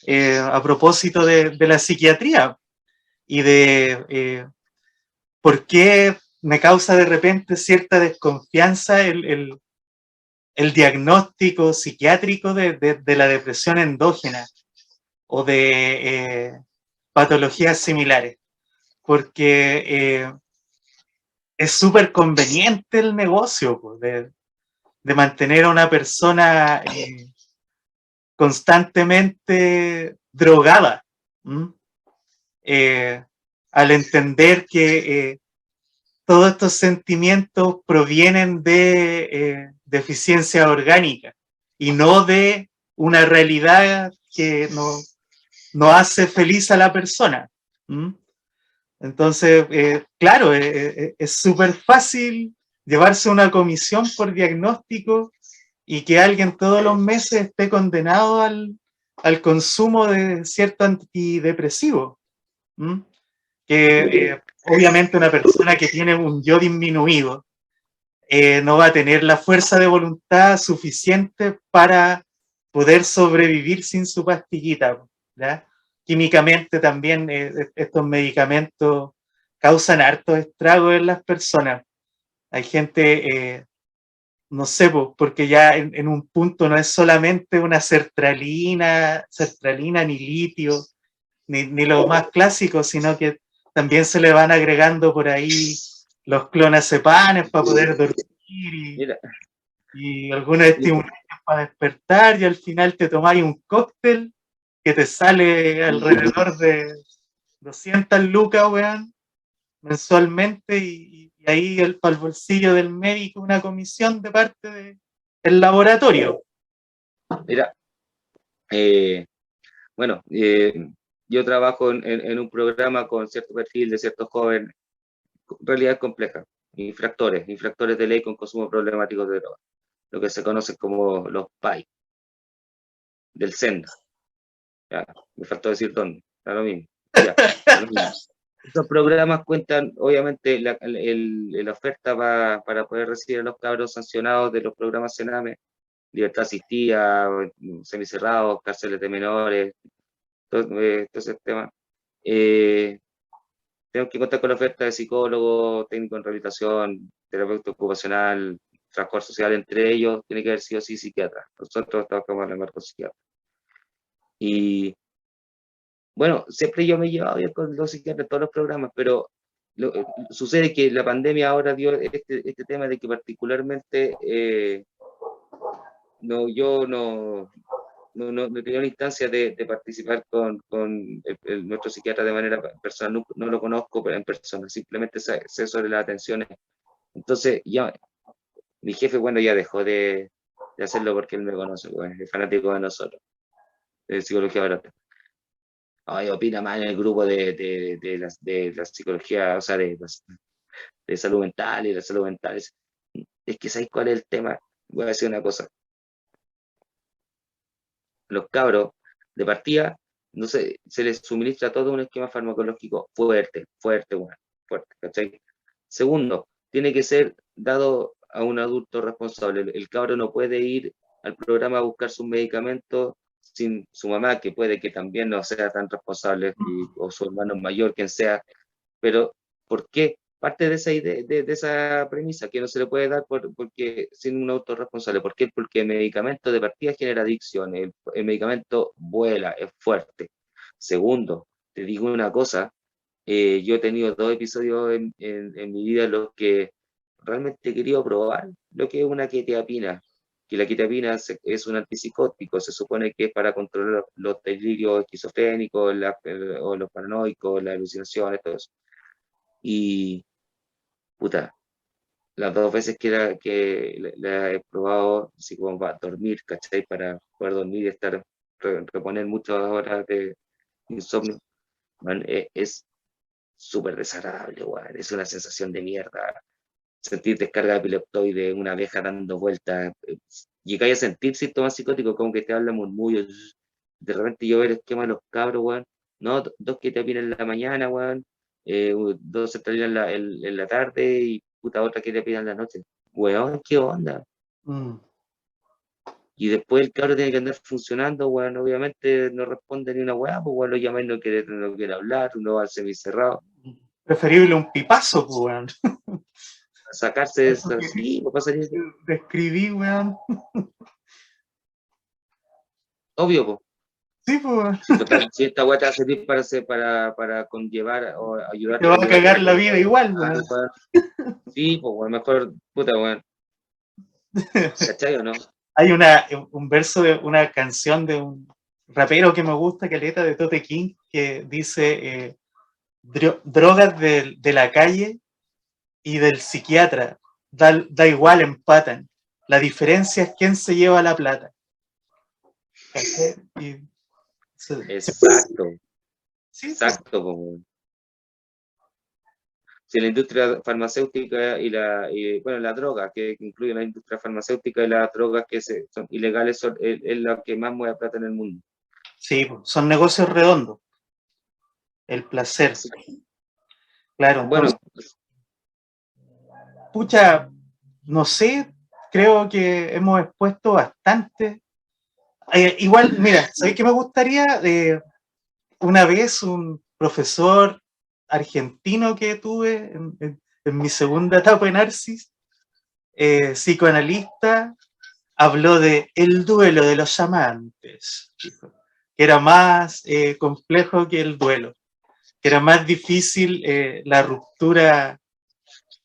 a propósito de la psiquiatría y de por qué me causa de repente cierta desconfianza el diagnóstico psiquiátrico de la depresión endógena o de patologías similares, porque es súper conveniente el negocio pues, de mantener a una persona constantemente drogada, al entender que todos estos sentimientos provienen de deficiencia orgánica y no de una realidad que no hace feliz a la persona. Entonces, claro, es súper fácil llevarse una comisión por diagnóstico y que alguien todos los meses esté condenado al consumo de cierto antidepresivo. Que obviamente una persona que tiene un yo disminuido no va a tener la fuerza de voluntad suficiente para poder sobrevivir sin su pastillita, ¿ya? Químicamente también estos medicamentos causan hartos estragos en las personas. Hay gente, no sé, porque ya en un punto no es solamente una sertralina ni litio, ni lo más clásico, sino que también se le van agregando por ahí los clonazepanes para poder dormir y algunos estimulantes para despertar, y al final te tomáis un cóctel que te sale alrededor de 200 lucas, weón, mensualmente, y ahí para el bolsillo del médico una comisión de parte del laboratorio. Mira, bueno, yo trabajo en un programa con cierto perfil de ciertos jóvenes, realidad compleja, infractores de ley con consumo problemático de drogas, lo que se conoce como los PAI, del SENDA. Ya, me faltó decir dónde, está lo mismo. Ya, lo mismo. Estos programas cuentan, obviamente, la oferta para poder recibir a los cabros sancionados de los programas Sename, libertad asistida, semicerrados, cárceles de menores, todo ese tema. Tenemos que contar con la oferta de psicólogo, técnico en rehabilitación, terapeuta ocupacional, transporte social, entre ellos, tiene que haber sido sí psiquiatra. Nosotros trabajamos en el marco psiquiatra. Y bueno, siempre yo me he llevado bien con los psiquiatras en todos los programas, pero sucede que la pandemia ahora dio este tema de que particularmente yo no tenía la instancia de participar con nuestro psiquiatra de manera personal, no lo conozco en persona, simplemente sé sobre las atenciones. Entonces, ya mi jefe, bueno, ya dejó de hacerlo porque él me conoce, pues, es fanático de nosotros, de psicología barata. Ay, opina más en el grupo de la psicología, o sea, de salud mental y de salud mental. Es que, ¿sabes cuál es el tema? Voy a decir una cosa. Los cabros, de partida, no sé, se les suministra todo un esquema farmacológico fuerte, bueno, fuerte, ¿cachai? Segundo, tiene que ser dado a un adulto responsable. El cabro no puede ir al programa a buscar sus medicamentos sin su mamá, que puede que también no sea tan responsable, o su hermano mayor, quien sea. Pero, ¿por qué? parte de esa idea, de esa premisa, que no se le puede dar porque sin un autorresponsable. ¿Por qué? Porque el medicamento de partida genera adicción, el medicamento vuela, es fuerte. Segundo, te digo una cosa, yo he tenido 2 episodios en mi vida en los que realmente he querido probar lo que es una quetiapina, que la quetiapina es un antipsicótico, se supone que es para controlar los delirios esquizofrénicos, o los paranoicos, las alucinaciones, todo eso. Y, puta, las 2 veces la he probado, así como para dormir, ¿cachai? Para poder dormir y reponer muchas horas de insomnio, man, es súper desagradable, weón. Es una sensación de mierda. Sentir descarga de epileptoide, una abeja dando vueltas. Llegáis a sentir síntomas psicóticos, como que te habla murmullos. De repente yo ver el esquema de los cabros, weón. No, 2 quetiapinas en la mañana, weón. 2 sertralinas en la tarde y puta otra quetiapina en la noche. Weón, ¿qué onda? Mm. Y después el cabro tiene que andar funcionando, weón. Obviamente no responde ni una weá, pues weón, lo llama y no quiere hablar, uno va al semicerrado. Preferible un pipazo, pues, weón. Sacarse Eso esa, que sí, no pasaría. describí, weón. Obvio, pues. Sí, pues, weón. Si total, si esta weá te va a servir para conllevar o Te ayudarte va a a llevar cagar la la vida, vida igual, weón. weón. Sí, pues weón, mejor, puta weón, ¿cachai o no? Hay un verso de una canción de un rapero que me gusta, caleta, de Tote King, que dice drogas de la calle y del psiquiatra, da igual, empatan. La diferencia es quién se lleva la plata. Y Exacto, sí, pues, exacto, pues weón. Si la industria farmacéutica bueno, la droga, que incluye la industria farmacéutica y las drogas que son ilegales, es la que más mueve plata en el mundo. sí, pues, son negocios redondos. El placer, Así, claro. Entonces, bueno, pucha, no sé, creo que hemos expuesto bastante. Igual, mira, ¿sabes qué me gustaría? Una vez un profesor argentino que tuve en mi segunda etapa en Arcis, psicoanalista, habló de el duelo de los amantes, dijo, que era más complejo que el duelo, que era más difícil la ruptura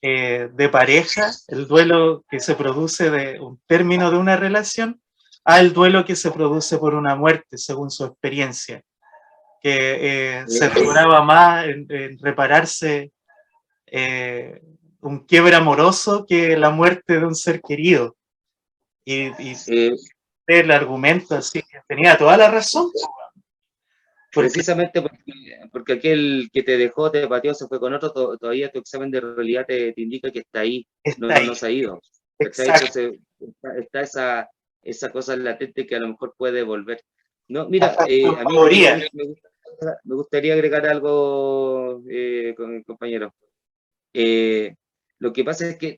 de pareja, el duelo que se produce de un término de una relación, al duelo que se produce por una muerte, según su experiencia, que se demoraba más en repararse un quiebre amoroso que la muerte de un ser querido. Y eh, el argumento así, tenía toda la razón, porque precisamente porque aquel que te dejó, te pateó, se fue con otro, todavía tu examen de realidad te indica que está ahí, está no ahí, se ha ido. ¿Cachai? exacto, Entonces está esa cosa latente que a lo mejor puede volver. No, la mira, a mí fantasmagoría. me gustaría agregar algo, compañero. Eh, lo que pasa es que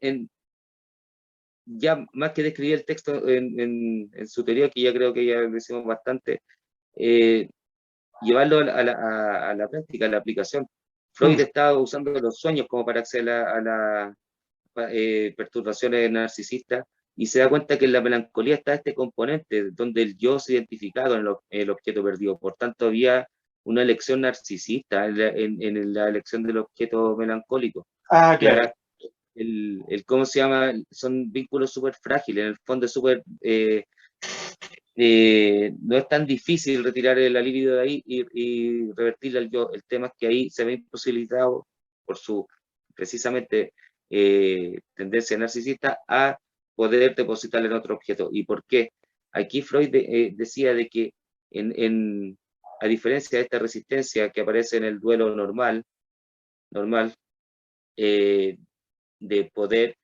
ya más que describir el texto en su teoría, que ya creo que ya decimos bastante, eh, llevarlo a la práctica, a la aplicación. Freud Mm. estaba usando los sueños como para acceder a las perturbaciones narcisistas y se da cuenta que en la melancolía está este componente donde el yo se identifica con el objeto perdido. Por tanto, había una elección narcisista en la elección del objeto melancólico. Ah, claro. Ya ¿cómo se llama? Son vínculos súper frágiles, en el fondo es súper no es tan difícil retirar la libido de ahí y revertirla al yo. El tema es que ahí se ve imposibilitado por su, precisamente, tendencia narcisista a poder depositarle en otro objeto. ¿Y por qué? Aquí Freud decía de que a diferencia de esta resistencia que aparece en el duelo normal, eh, de poder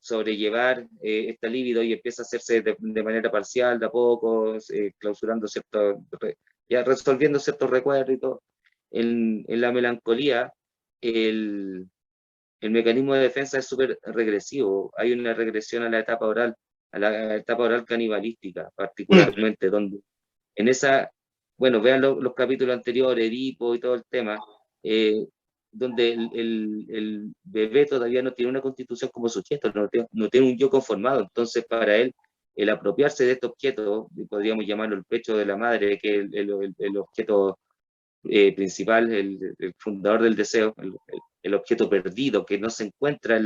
sobrellevar esta libido y empieza a hacerse de manera parcial, de a poco, clausurando ciertos, ya resolviendo ciertos recuerdos y todo. En la melancolía, el mecanismo de defensa es súper regresivo. Hay una regresión a la etapa oral canibalística, Mm. particularmente, donde en esa, bueno, vean los capítulos anteriores, Edipo y todo el tema, donde el bebé todavía no tiene una constitución como sujeto, no tiene un yo conformado. Entonces, para él, el apropiarse de este objeto, podríamos llamarlo el pecho de la madre, que es el objeto principal, el fundador del deseo, el objeto perdido, que no se encuentra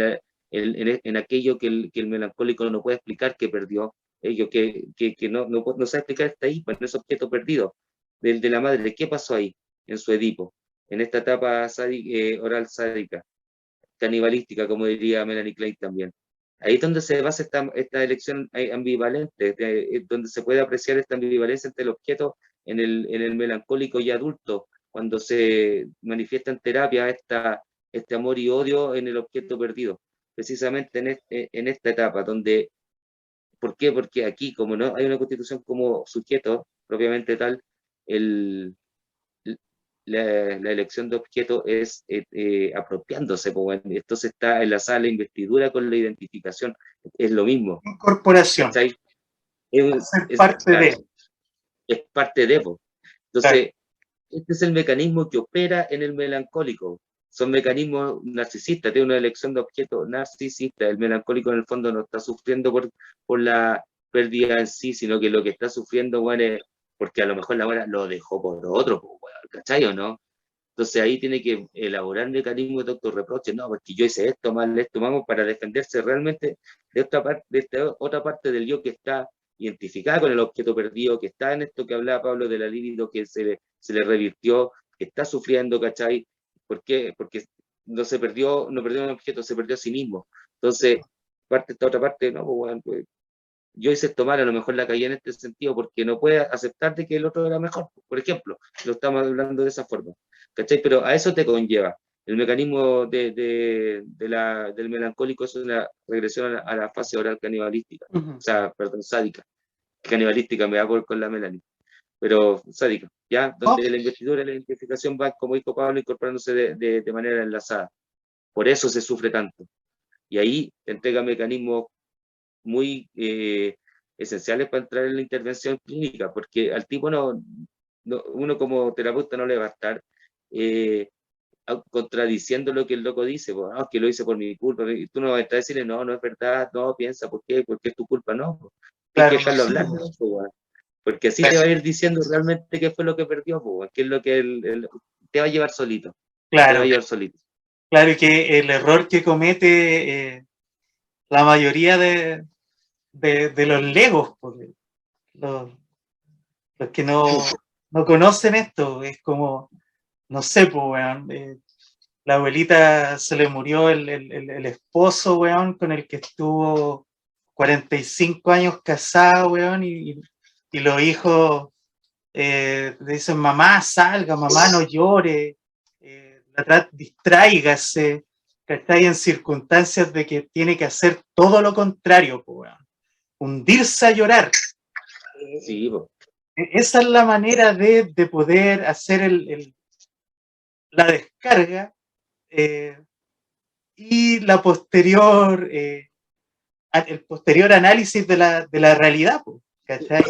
en aquello que el melancólico no puede explicar que perdió, ello que no sabe explicar, está ahí, en ese objeto perdido, del de la madre. ¿Qué pasó ahí en su Edipo? En esta etapa oral sádica, canibalística, como diría Melanie Klein también. Ahí es donde se basa esta elección ambivalente, donde se puede apreciar esta ambivalencia entre el objeto en el melancólico y adulto, cuando se manifiesta en terapia este amor y odio en el objeto perdido, precisamente en esta etapa, donde, ¿por qué? Porque aquí, como no hay una constitución como sujeto propiamente tal, el, la elección de objeto es apropiándose, pues, bueno, entonces está en la sala de investidura con la identificación, es lo mismo. Incorporación. ¿Cachai? Ser parte Claro, de. es parte de, pues. Claro. Entonces, este es el mecanismo que opera en el melancólico. Son mecanismos narcisistas, tiene una elección de objeto narcisista. El melancólico en el fondo no está sufriendo por la pérdida en sí, sino que lo que está sufriendo, bueno, es porque a lo mejor la buena lo dejó por otro, pues, bueno, ¿cachai o no? Entonces ahí tiene que elaborar mecanismos de autorreproche, no, porque yo hice esto mal, esto vamos, para defenderse realmente de esta otra parte del yo que está identificada con el objeto perdido, que está en esto que hablaba Pablo de la libido, que se le revirtió, que está sufriendo, ¿cachai? ¿Por qué? Porque no perdió un objeto, se perdió a sí mismo. Entonces, esta otra parte, no, pues, bueno, pues, yo hice esto mal, a lo mejor la caí en este sentido, porque no puede aceptar de que el otro era mejor, por ejemplo, lo estamos hablando de esa forma, ¿cachai? Pero a eso te conlleva. El mecanismo del melancólico es una regresión a la fase oral canibalística, o sea, perdón, sádica. Canibalística me da con la Melanie, pero sádica, ¿ya? ¿No? Donde la investidura y la identificación van, como dijo Pablo, incorporándose de manera enlazada. Por eso se sufre tanto. Y ahí entrega mecanismos muy esenciales para entrar en la intervención clínica, porque al tipo uno como terapeuta no le va a estar eh, contradiciendo lo que el loco dice, pues, que lo hice por mi culpa, y tú no vas a estar diciendo, no, no es verdad, no, piensa, ¿por qué? Porque es tu culpa, no, pues. Tienes que Claro, dejarlo sí, hablar, ¿no? Pues, bueno, porque así te va a ir diciendo realmente qué fue lo que perdió, pues, qué es lo que te va a llevar solito, te va a claro, llevar solito. claro, y que el error que comete la mayoría de los legos, porque los, los que no conocen esto, es como, no sé, pues, weón, la abuelita se le murió el esposo, weón, con el que estuvo 45 años casado, weón, y los hijos le dicen, mamá, salga, mamá, no llore, distráigase, que está ahí en circunstancias de que tiene que hacer todo lo contrario, pues, weón, hundirse a llorar. Sí, pues. Esa es la manera de poder hacer la descarga eh, y el posterior análisis de la realidad, pues, ¿cachai?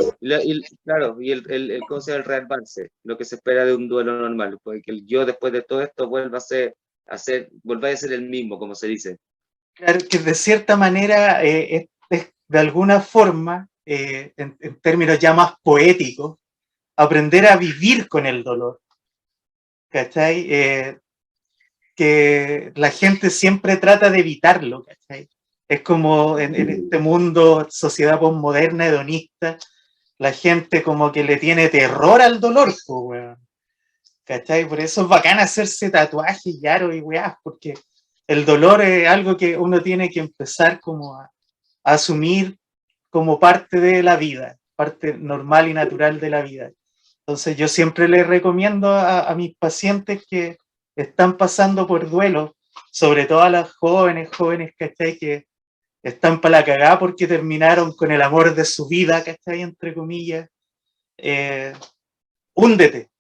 Claro, y ¿cómo se llama? El reavance, lo que se espera de un duelo normal, porque el yo después de todo esto vuelva vuelva a ser el mismo, como se dice. Claro, que de cierta manera es de alguna forma, en términos ya más poéticos, aprender a vivir con el dolor, ¿cachai? Que la gente siempre trata de evitarlo, ¿cachai? Es como en este mundo, sociedad postmoderna, hedonista, la gente como que le tiene terror al dolor, pues, weón. ¿Cachai? Por eso es bacán hacerse tatuajes y aros y weás, porque el dolor es algo que uno tiene que empezar como a asumir como parte de la vida, parte normal y natural de la vida. Entonces yo siempre les recomiendo a mis pacientes que están pasando por duelo, sobre todo a las jóvenes, ¿cachai? Que están para la cagada porque terminaron con el amor de su vida, ¿cachai? Entre comillas. Eh, húndete,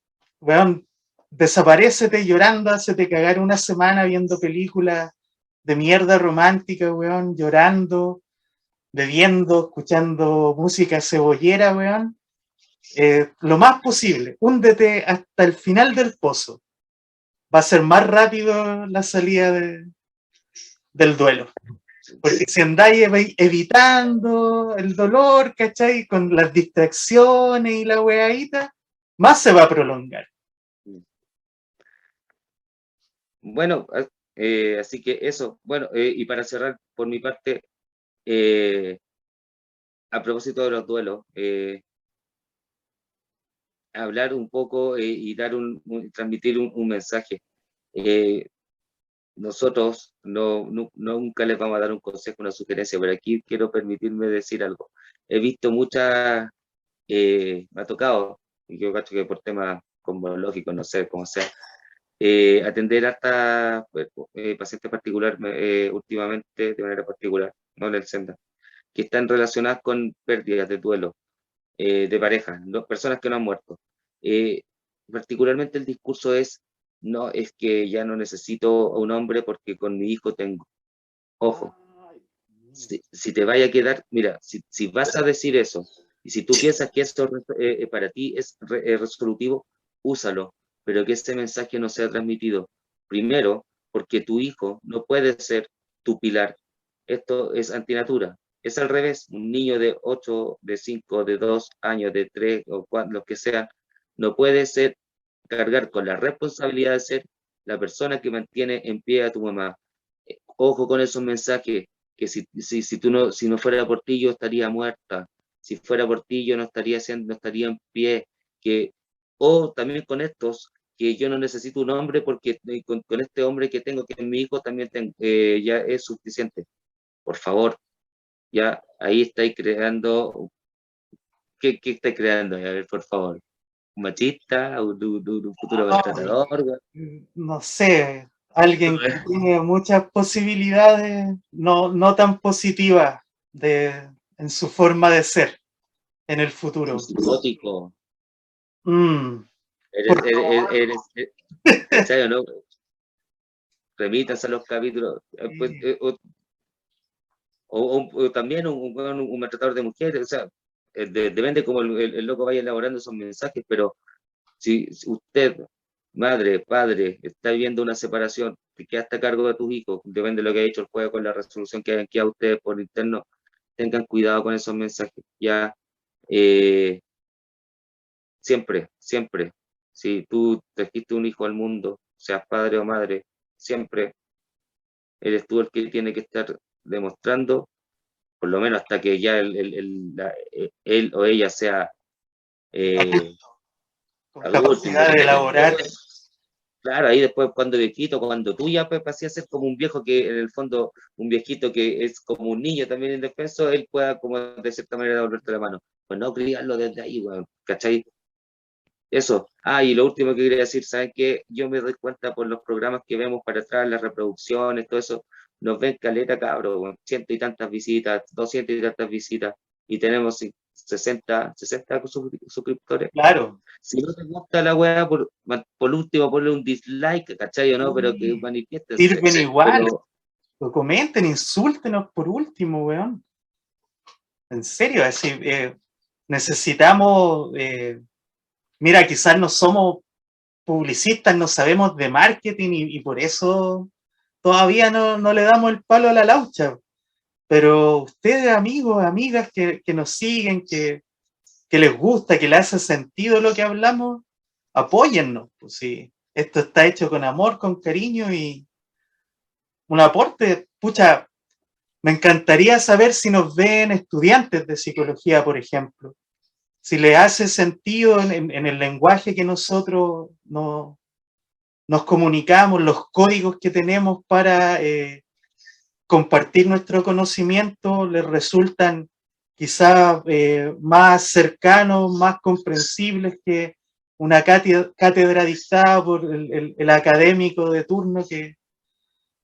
weón, desaparécete llorando, hacete cagar una semana viendo películas de mierda romántica, weón, llorando, bebiendo, escuchando música cebollera, weón. Lo más posible, húndete hasta el final del pozo. va a ser más rápido la salida del duelo. Porque si andáis evitando el dolor, ¿cachai? Con las distracciones y la weadita, más se va a prolongar. Bueno, así que eso, bueno, y para cerrar por mi parte, a propósito de los duelos, hablar un poco y dar transmitir un mensaje. Nosotros nunca les vamos a dar un consejo, una sugerencia, pero aquí quiero permitirme decir algo. He visto muchas, me ha tocado, y yo cacho que por temas cosmológicos, no sé cómo sea, atender hasta pacientes particulares últimamente, de manera particular, no en el Senda, que están relacionadas con pérdidas de duelo de pareja, personas que no han muerto. Eh, Particularmente el discurso es, no, es que ya no necesito a un hombre porque con mi hijo tengo. Ojo, si te vaya a quedar, mira, si vas a decir eso, y si tú piensas que eso para ti es resolutivo, úsalo, pero que ese mensaje no sea transmitido. Primero, porque tu hijo no puede ser tu pilar. Esto es antinatura. Es al revés. Un niño de 8, de 5, de 2 años, de 3 o 4, lo que sea, no puede ser cargar con la responsabilidad de ser la persona que mantiene en pie a tu mamá. Ojo con esos mensajes, que si no fuera por ti yo estaría muerta, si fuera por ti yo no estaría en pie, o también con estos, que yo no necesito un hombre porque con este hombre que tengo, que es mi hijo, también ya es suficiente. Por favor, ya ahí estáis creando, ¿qué estáis creando? A ver, por favor, ¿un machista? ¿Un futuro maltratador? No sé, alguien que tiene muchas posibilidades no tan positivas en su forma de ser en el futuro. Un psicótico. Mm, ¿Cachai o no? Remítanse a los capítulos. Pues, o también un maltratador de mujeres, o sea, depende cómo el loco vaya elaborando esos mensajes, pero si usted, madre, padre, está viendo una separación, que quedaste a cargo de tus hijos, depende de lo que ha hecho el juez con la resolución que hayan quedado ustedes por interno, tengan cuidado con esos mensajes, ya, siempre, siempre, si tú trajiste un hijo al mundo, seas padre o madre, siempre eres tú el que tiene que estar demostrando, por lo menos hasta que ya él o ella sea con adulto, capacidad de independiente. elaborar. Claro, ahí después cuando viejito, cuando tú ya pues, pasías a ser como un viejo que en el fondo, un viejito que es como un niño también indefenso, él pueda como de cierta manera devolverte la mano. Pues no, criarlo desde ahí, weón, ¿cachai? Eso. Y lo último que quería decir, ¿saben qué? Yo me doy cuenta por los programas que vemos para atrás, las reproducciones, todo eso, nos ven caleta, cabrón, ciento y tantas visitas, 200 y tantas visitas, y tenemos 60 suscriptores. Claro. Si no te gusta la weá, por último, ponle un dislike, ¿cachai o no? Pero que manifiéstense. Sirven igual. Pero, Lo comenten, insúltenos por último, weón. En serio, así, necesitamos, mira, quizás no somos publicistas, no sabemos de marketing y por eso todavía no le damos el palo a la laucha. Pero ustedes, amigos, amigas que nos siguen, que les gusta, que les hace sentido lo que hablamos, apóyennos. Pues sí, esto está hecho con amor, con cariño y un aporte. Pucha, me encantaría saber si nos ven estudiantes de psicología, por ejemplo. Si les hace sentido en el lenguaje que nosotros nos comunicamos, los códigos que tenemos para compartir nuestro conocimiento, les resultan quizás más cercanos, más comprensibles que una cátedra dictada por el académico de turno que,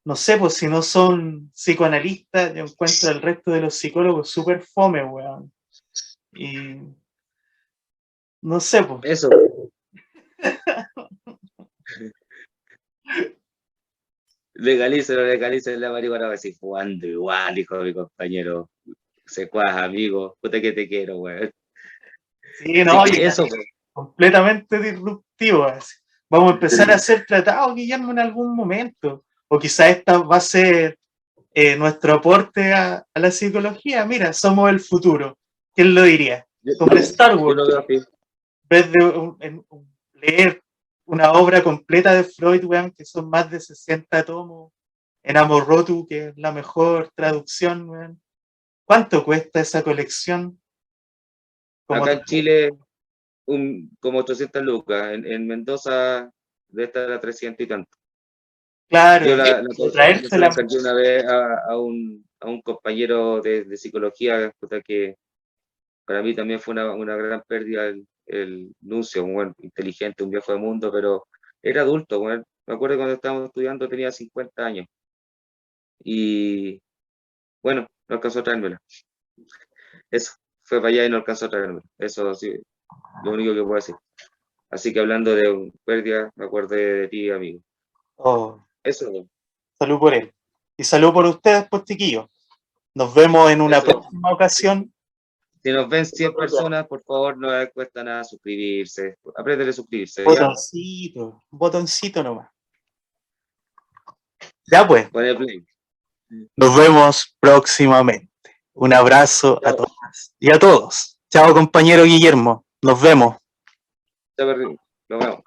no sé, pues si no son psicoanalistas, yo encuentro el resto de los psicólogos súper fome, weón. Y no sé, pues. eso. Legalicen la marihuana, va a decir, jugando igual, hijo de mi compañero. Secuaz, amigo, puta que te quiero, weón. Sí, Así no, que eso, completamente disruptivo. Así. vamos a empezar a hacer tratados, Guillermo, en algún momento. O quizá esta va a ser nuestro aporte a la psicología. Mira, somos el futuro. ¿Quién lo diría? Como en Star Yo Wars. lo veo así. En vez de leer una obra completa de Freud, weón, que son más de 60 tomos, en Amor Rotu, que es la mejor traducción, weón. ¿Cuánto cuesta esa colección? Como Acá en Chile, como 800 lucas. En Mendoza debe estar a 300 y tanto. claro, Yo de se la traérsela. encargué una vez a un compañero de psicología, puta, que para mí también fue una gran pérdida el Nuncio, un buen inteligente, un viejo de mundo, pero era adulto. Bueno, me acuerdo cuando estábamos estudiando tenía 50 años y bueno, no alcanzó a traérmela. Eso, fue para allá y no alcanzó a traérmela. Eso sí, lo único que puedo decir. Así que hablando de pérdida, me acordé de ti, amigo. Oh, Eso, salud por él. Y salud por ustedes, pues, chiquillos. Nos vemos en una eso. próxima ocasión. Si nos ven 100 personas, por favor, no les cuesta nada suscribirse. Apriétele suscribirse, ¿ya? Botoncito nomás. Ya pues, Pone play. nos vemos próximamente. Un abrazo a Chao, todas y a todos. Chao, compañero Guillermo. Nos vemos. chao, perrín. Nos vemos.